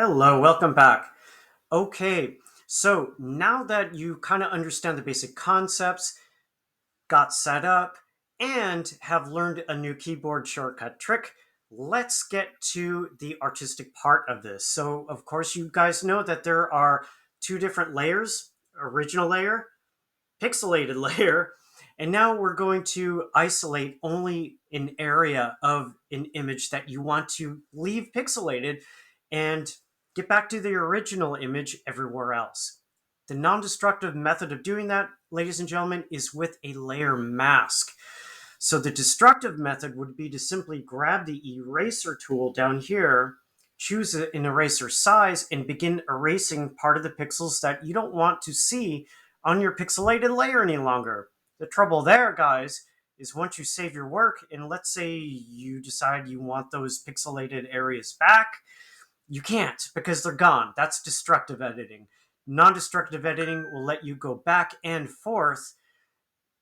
Hello, welcome back. Okay, so now that you kind of understand the basic concepts, got set up, and have learned a new keyboard shortcut trick, let's get to the artistic part of this. So, of course, you guys know that there are two different layers: original layer, pixelated layer. And now we're going to isolate only an area of an image that you want to leave pixelated and get back to the original image everywhere else. The non-destructive method of doing that, ladies and gentlemen, is with a layer mask. So the destructive method would be to simply grab the eraser tool down here, choose an eraser size, and begin erasing part of the pixels that you don't want to see on your pixelated layer any longer. The trouble there, guys, is once you save your work, and let's say you decide you want those pixelated areas back, you can't because they're gone. That's destructive editing. Non-destructive editing will let you go back and forth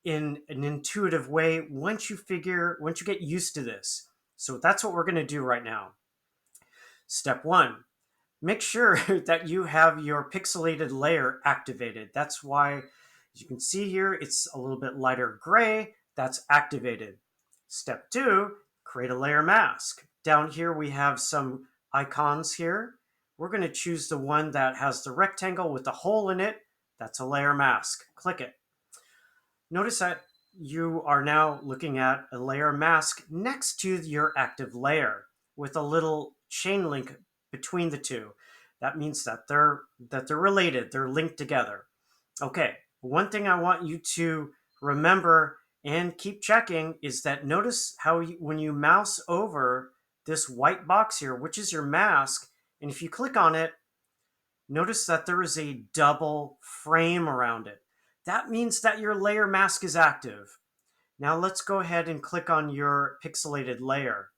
in an intuitive way once you get used to this. So that's what we're going to do right now. Step one, make sure that you have your pixelated layer activated. That's why, as you can see here, it's a little bit lighter gray. That's activated. Step two, create a layer mask. Down here we have some icons here. We're going to choose the one that has the rectangle with the hole in it. That's a layer mask. Click it. Notice that you are now looking at a layer mask next to your active layer with a little chain link between the two. That means that they're related, they're linked together. Okay, one thing I want you to remember and keep checking is that notice how when you mouse over this white box here, which is your mask, and if you click on it, notice that there is a double frame around it. That means that your layer mask is active. Now let's go ahead and click on your pixelated layer.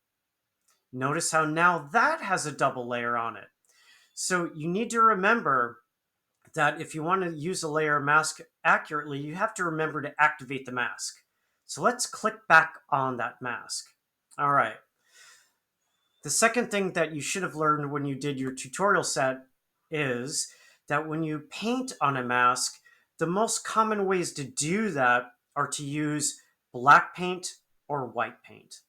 Notice how now that has a double layer on it. So you need to remember that if you want to use a layer mask accurately, you have to remember to activate the mask. So let's click back on that mask. All right. The second thing that you should have learned when you did your tutorial set is that when you paint on a mask, the most common ways to do that are to use black paint or white paint.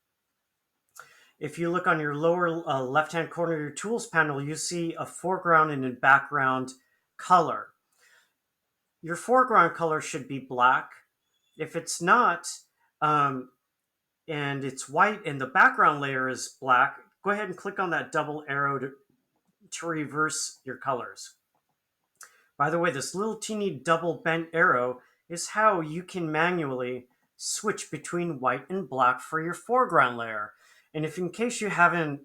If you look on your lower left-hand corner of your tools panel, you see a foreground and a background color. Your foreground color should be black. If it's not, and it's white and the background layer is black, go ahead and click on that double arrow to reverse your colors. By the way, this little teeny double bent arrow is how you can manually switch between white and black for your foreground layer. And if in case you haven't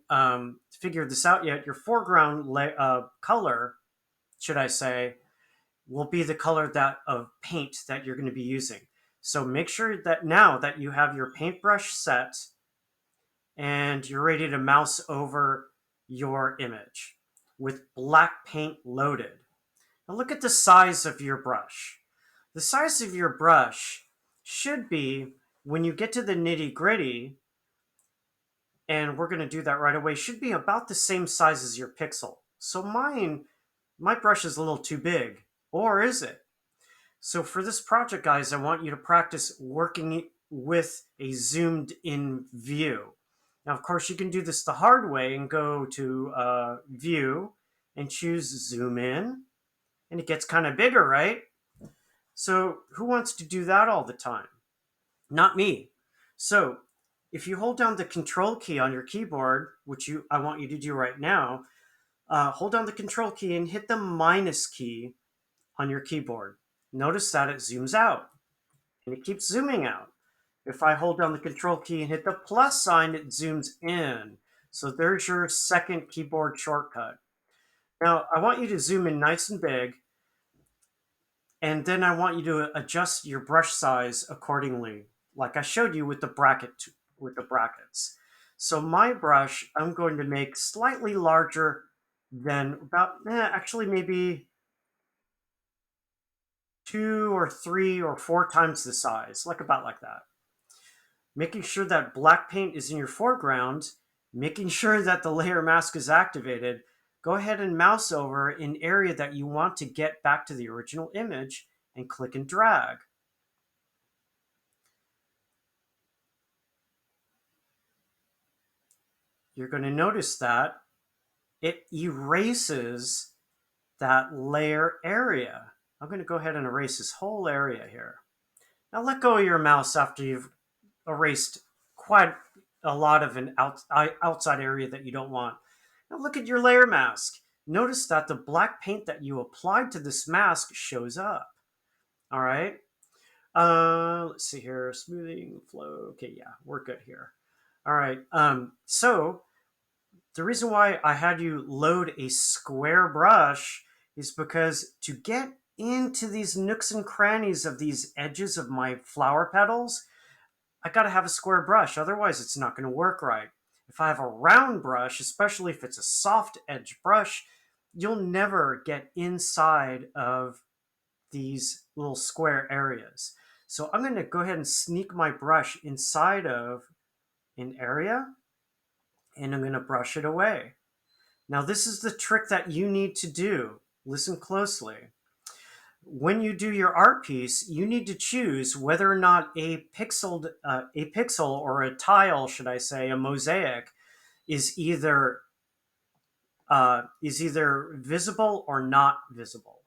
figured this out yet, your foreground color, should I say, will be the color that of paint that you're going to be using. So make sure that now that you have your paintbrush set and you're ready to mouse over your image with black paint loaded. Now look at the size of your brush. The size of your brush should be, when you get to the nitty gritty, and we're going to do that right away, should be about the same size as your pixel. So my brush is a little too big, or is it? So for this project, guys, I want you to practice working with a zoomed in view. Now, of course, you can do this the hard way and go to view and choose zoom in, and it gets kind of bigger, right? So who wants to do that all the time? Not me. So if you hold down the control key on your keyboard, which I want you to do right now, hold down the control key and hit the minus key on your keyboard. Notice that it zooms out and it keeps zooming out. If I hold down the control key and hit the plus sign, it zooms in. So there's your second keyboard shortcut. Now I want you to zoom in nice and big, and then I want you to adjust your brush size accordingly, like I showed you with the brackets. So my brush, I'm going to make slightly larger than about, actually maybe 2 or 3 or 4 times the size, about like that. Making sure that black paint is in your foreground, making sure that the layer mask is activated. go ahead and mouse over an area that you want to get back to the original image and click and drag. You're going to notice that it erases that layer area. I'm going to go ahead and erase this whole area here. Now let go of your mouse after you've erased quite a lot of an outside area that you don't want. Now look at your layer mask. Notice that the black paint that you applied to this mask shows up. All right. Let's see here. Smoothing, flow. Okay, yeah, we're good here. All right. So the reason why I had you load a square brush is because to get into these nooks and crannies of these edges of my flower petals, I got to have a square brush. Otherwise, it's not going to work right. If I have a round brush, especially if it's a soft edge brush, you'll never get inside of these little square areas. So I'm going to go ahead and sneak my brush inside of an area, and I'm going to brush it away. Now, this is the trick that you need to do. Listen closely. When you do your art piece, you need to choose whether or not a pixel or a tile, should I say, a mosaic, is either visible or not visible.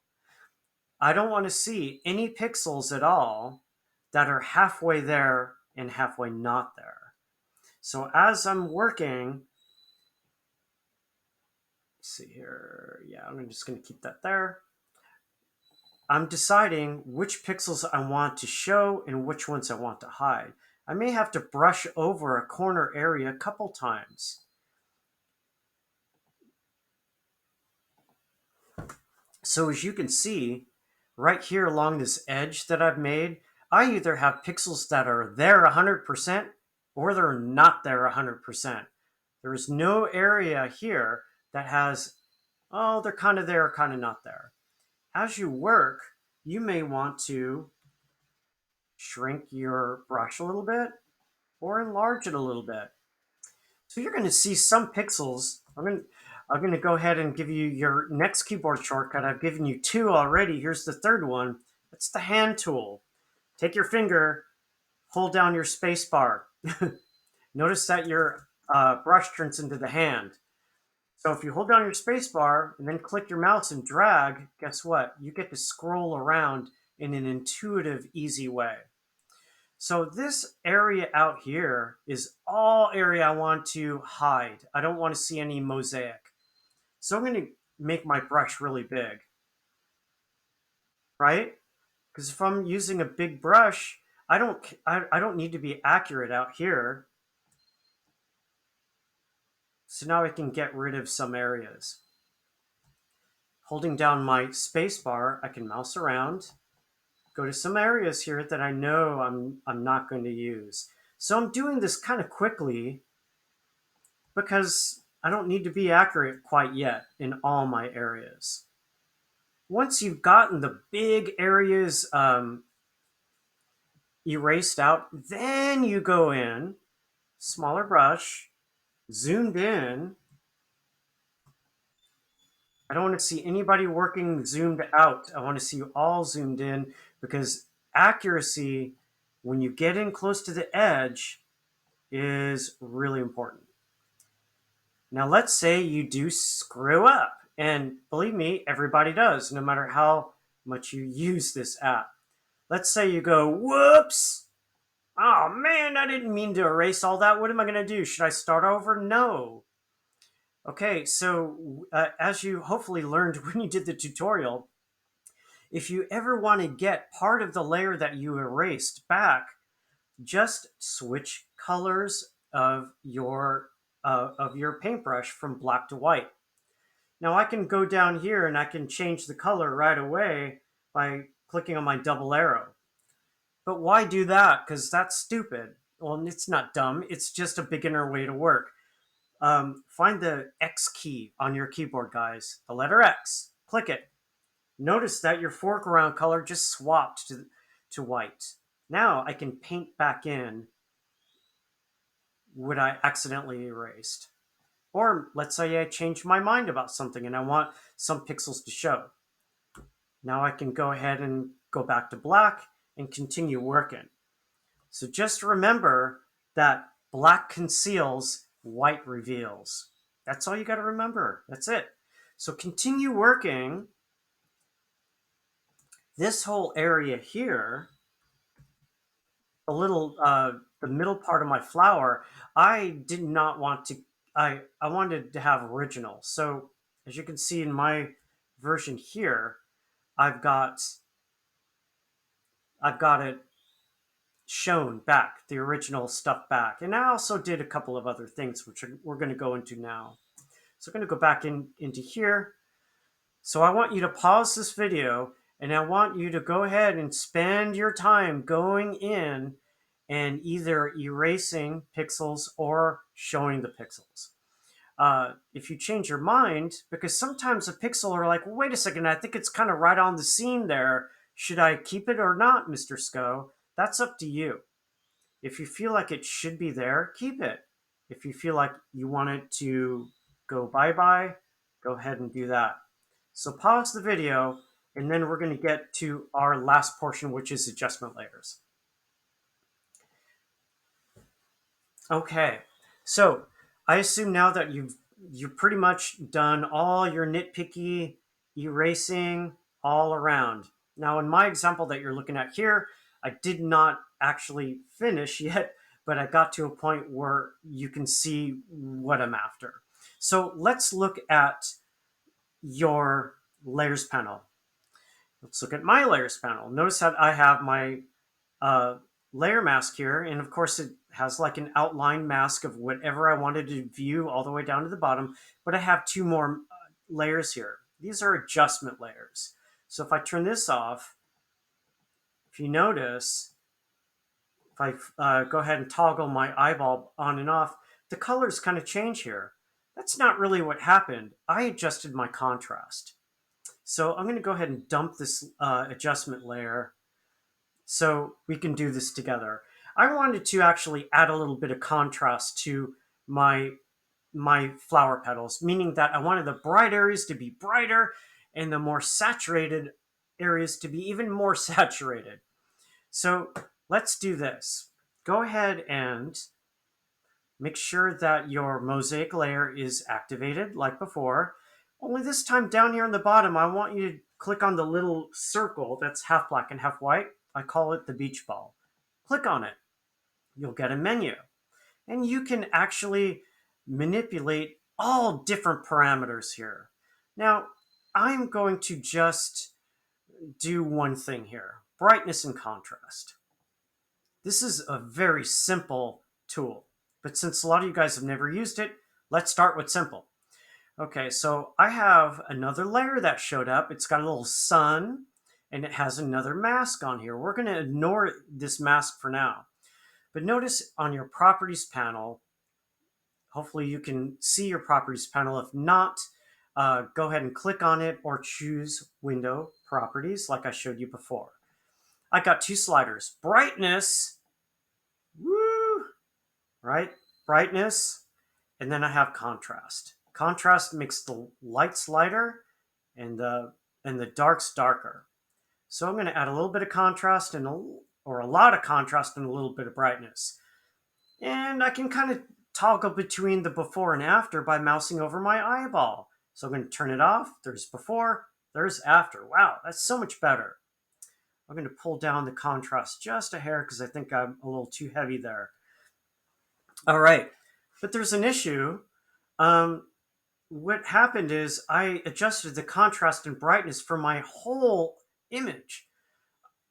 I don't want to see any pixels at all that are halfway there and halfway not there. So as I'm working, let's see here, yeah, I'm just going to keep that there. I'm deciding which pixels I want to show and which ones I want to hide. I may have to brush over a corner area a couple times. So as you can see, right here along this edge that I've made, I either have pixels that are there 100% or they're not there 100%. There is no area here that has, oh, they're kind of there, kind of not there. As you work, you may want to shrink your brush a little bit or enlarge it a little bit. So you're going to see some pixels. I'm going to go ahead and give you your next keyboard shortcut. I've given you two already. Here's the third one. It's the hand tool. Take your finger, hold down your space bar. Notice that your brush turns into the hand. So if you hold down your space bar and then click your mouse and drag, guess what? You get to scroll around in an intuitive, easy way. So this area out here is all area I want to hide. I don't want to see any mosaic. So I'm going to make my brush really big, right? Because if I'm using a big brush, I don't need to be accurate out here. So now I can get rid of some areas. Holding down my space bar, I can mouse around, go to some areas here that I know I'm not going to use. So I'm doing this kind of quickly because I don't need to be accurate quite yet in all my areas. Once you've gotten the big areas erased out, then you go in, smaller brush, zoomed in. I don't want to see anybody working zoomed out. I want to see you all zoomed in because accuracy, when you get in close to the edge, is really important. Now, let's say you do screw up. And believe me, everybody does, no matter how much you use this app. Let's say you go, whoops. Oh man, I didn't mean to erase all that. What am I going to do? Should I start over? No. Okay, so as you hopefully learned when you did the tutorial, if you ever want to get part of the layer that you erased back, just switch colors of your paintbrush from black to white. Now I can go down here and I can change the color right away by clicking on my double arrow. But why do that? Because that's stupid. Well, it's not dumb. It's just a beginner way to work. Find the X key on your keyboard, guys. The letter X. Click it. Notice that your foreground color just swapped to white. Now I can paint back in what I accidentally erased. Or let's say I change my mind about something and I want some pixels to show. Now I can go ahead and go back to black and continue working. So just remember that black conceals, white reveals. That's all you got to remember. That's it. So continue working. This whole area here, the middle part of my flower, I did not want to, I wanted to have original. So as you can see in my version here, I've got it shown back, the original stuff back. And I also did a couple of other things, which we're going to go into now. So I'm going to go back into here. So I want you to pause this video and I want you to go ahead and spend your time going in and either erasing pixels or showing the pixels. If you change your mind, because sometimes a pixel are like, wait a second, I think it's kind of right on the seam there. Should I keep it or not, Mr. Sco? That's up to you. If you feel like it should be there, keep it. If you feel like you want it to go bye-bye, go ahead and do that. So pause the video, and then we're going to get to our last portion, which is adjustment layers. Okay, so I assume now that you've pretty much done all your nitpicky erasing all around. Now, in my example that you're looking at here, I did not actually finish yet, but I got to a point where you can see what I'm after. So let's look at your layers panel. Let's look at my layers panel. Notice that I have my layer mask here, and of course it has like an outline mask of whatever I wanted to view all the way down to the bottom, but I have two more layers here. These are adjustment layers. So if I turn this off, if you notice, if I go ahead and toggle my eyeball on and off, the colors kind of change here. That's not really what happened. I adjusted my contrast. So I'm going to go ahead and dump this adjustment layer so we can do this together. I wanted to actually add a little bit of contrast to my flower petals, meaning that I wanted the bright areas to be brighter and the more saturated areas to be even more saturated. So let's do this. Go ahead and make sure that your mosaic layer is activated like before. Only this time down here on the bottom, I want you to click on the little circle that's half black and half white. I call it the beach ball. Click on it. You'll get a menu. And you can actually manipulate all different parameters here. Now, I'm going to just do one thing here, brightness and contrast. This is a very simple tool, but since a lot of you guys have never used it, let's start with simple. Okay, so I have another layer that showed up. It's got a little sun and it has another mask on here. We're going to ignore this mask for now. But notice on your properties panel, hopefully you can see your properties panel. If not, go ahead and click on it or choose window properties like I showed you before. I got two sliders, brightness, woo, right? Brightness, and then I have contrast. Contrast makes the lights lighter and the darks darker. So I'm going to add a little bit of contrast or a lot of contrast and a little bit of brightness. And I can kind of toggle between the before and after by mousing over my eyeball. So I'm going to turn it off. There's before, there's after. Wow, that's so much better. I'm going to pull down the contrast just a hair because I think I'm a little too heavy there. All right, but there's an issue. What happened is I adjusted the contrast and brightness for my whole image.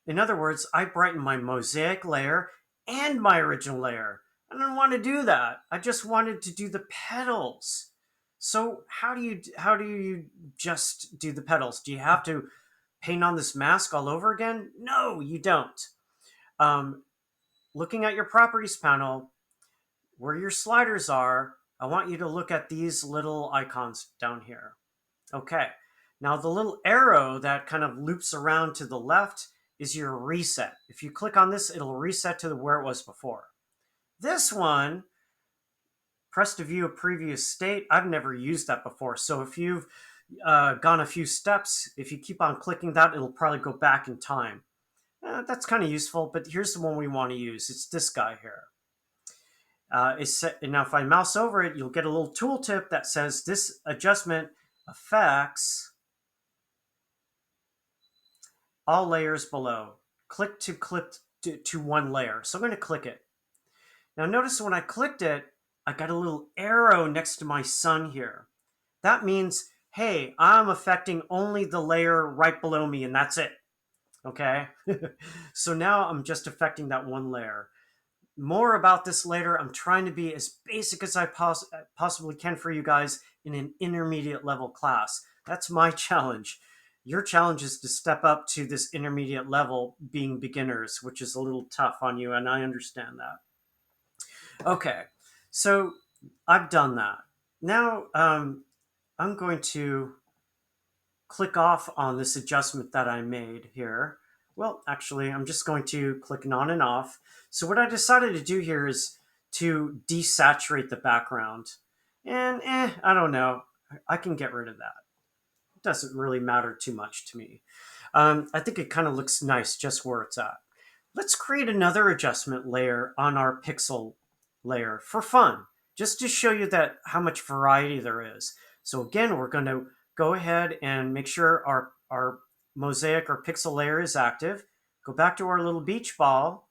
In other words, I brightened my mosaic layer and my original layer. I didn't want to do that. I just wanted to do the petals. So how do you just do the petals? Do you have to paint on this mask all over again? No, you don't. Looking at your properties panel, where your sliders are, I want you to look at these little icons down here. Okay, now the little arrow that kind of loops around to the left is your reset. If you click on this, it'll reset to where it was before. This one press to view a previous state, I've never used that before. So if you've gone a few steps, if you keep on clicking that, it'll probably go back in time. That's kind of useful, but here's the one we want to use. It's this guy here. And now if I mouse over it, you'll get a little tooltip that says this adjustment affects all layers below. Click to one layer. So I'm going to click it. Now notice when I clicked it, I got a little arrow next to my sun here. That means, hey, I'm affecting only the layer right below me and that's it. Okay? So now I'm just affecting that one layer. More about this later. I'm trying to be as basic as I possibly can for you guys in an intermediate level class. That's my challenge. Your challenge is to step up to this intermediate level being beginners, which is a little tough on you, and I understand that. Okay, so I've done that. Now I'm going to click off on this adjustment that I made here. Well, actually, I'm just going to click on and off. So what I decided to do here is to desaturate the background. And I don't know. I can get rid of that. It doesn't really matter too much to me. I think it kind of looks nice just where it's at. Let's create another adjustment layer on our pixel layer for fun, just to show you that how much variety there is. So again, we're going to go ahead and make sure our mosaic or pixel layer is active. Go back to our little beach ball.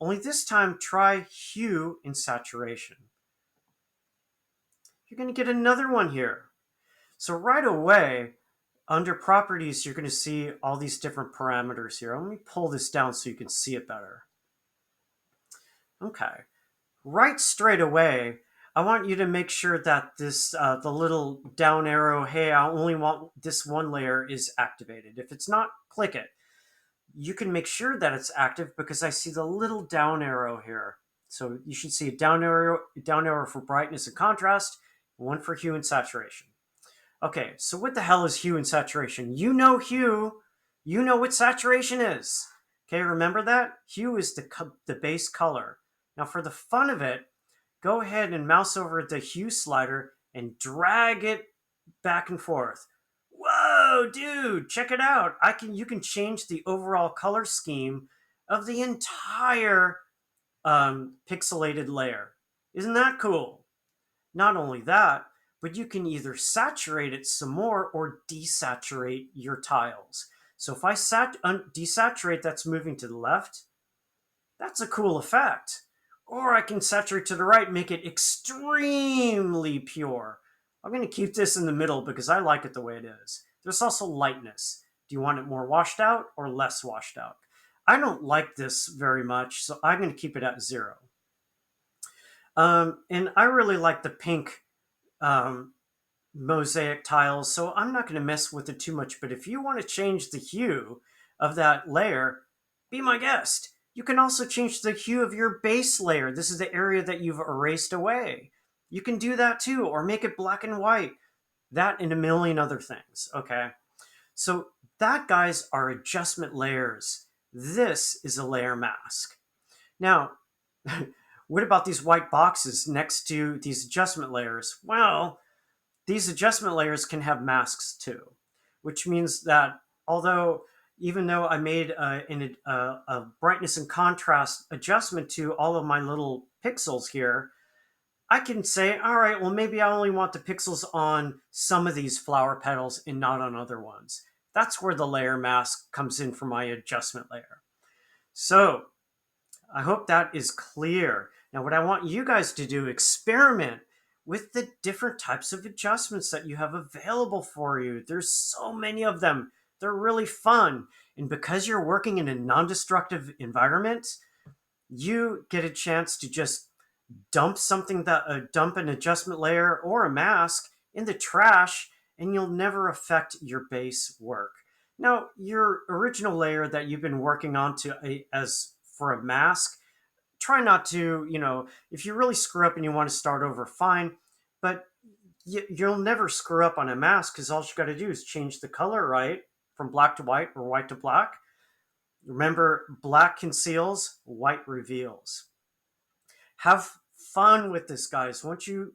Only this time, try hue and saturation. You're going to get another one here. So right away, under properties, you're going to see all these different parameters here. Let me pull this down so you can see it better. Okay. Right straight away, I want you to make sure that this the little down arrow, hey, I only want this one layer is activated. If it's not, click it. You can make sure that it's active because I see the little down arrow here. So you should see a down arrow for brightness and contrast, one for hue and saturation. Okay, so what the hell is hue and saturation? You know hue, you know what saturation is. Okay, remember that? Hue is the base color. Now for the fun of it, go ahead and mouse over the hue slider and drag it back and forth. Whoa, dude, check it out. You can change the overall color scheme of the entire pixelated layer. Isn't that cool? Not only that, but you can either saturate it some more or desaturate your tiles. So if I desaturate, that's moving to the left. That's a cool effect. Or I can saturate to the right, make it extremely pure. I'm going to keep this in the middle because I like it the way it is. There's also lightness. Do you want it more washed out or less washed out? I don't like this very much, so I'm going to keep it at 0. And I really like the pink mosaic tiles, so I'm not going to mess with it too much. But if you want to change the hue of that layer, be my guest. You can also change the hue of your base layer. This is the area that you've erased away. You can do that too, or make it black and white. That and a million other things, okay? So that, guys, are adjustment layers. This is a layer mask. Now, what about these white boxes next to these adjustment layers? Well, these adjustment layers can have masks too, which means that even though I made a brightness and contrast adjustment to all of my little pixels here, I can say, all right, well, maybe I only want the pixels on some of these flower petals and not on other ones. That's where the layer mask comes in for my adjustment layer. So I hope that is clear. Now, what I want you guys to do, experiment with the different types of adjustments that you have available for you. There's so many of them. They're really fun. And because you're working in a non-destructive environment, you get a chance to just dump an adjustment layer or a mask in the trash, and you'll never affect your base work. Now, your original layer that you've been working on as for a mask, try not to, if you really screw up and you want to start over, fine, but you'll never screw up on a mask because all you got to do is change the color, right? From black to white or white to black. Remember, black conceals, white reveals. Have fun with this, guys. Once you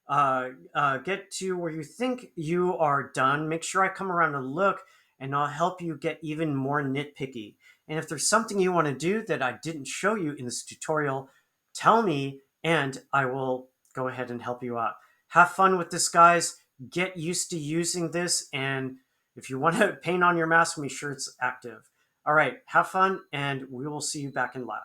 get to where you think you are done, make sure I come around and look, and I'll help you get even more nitpicky. And if there's something you want to do that I didn't show you in this tutorial, tell me and I will go ahead and help you out. Have fun with this, guys. Get used to using this, and if you want to paint on your mask, make sure it's active. All right, have fun, and we will see you back in lab.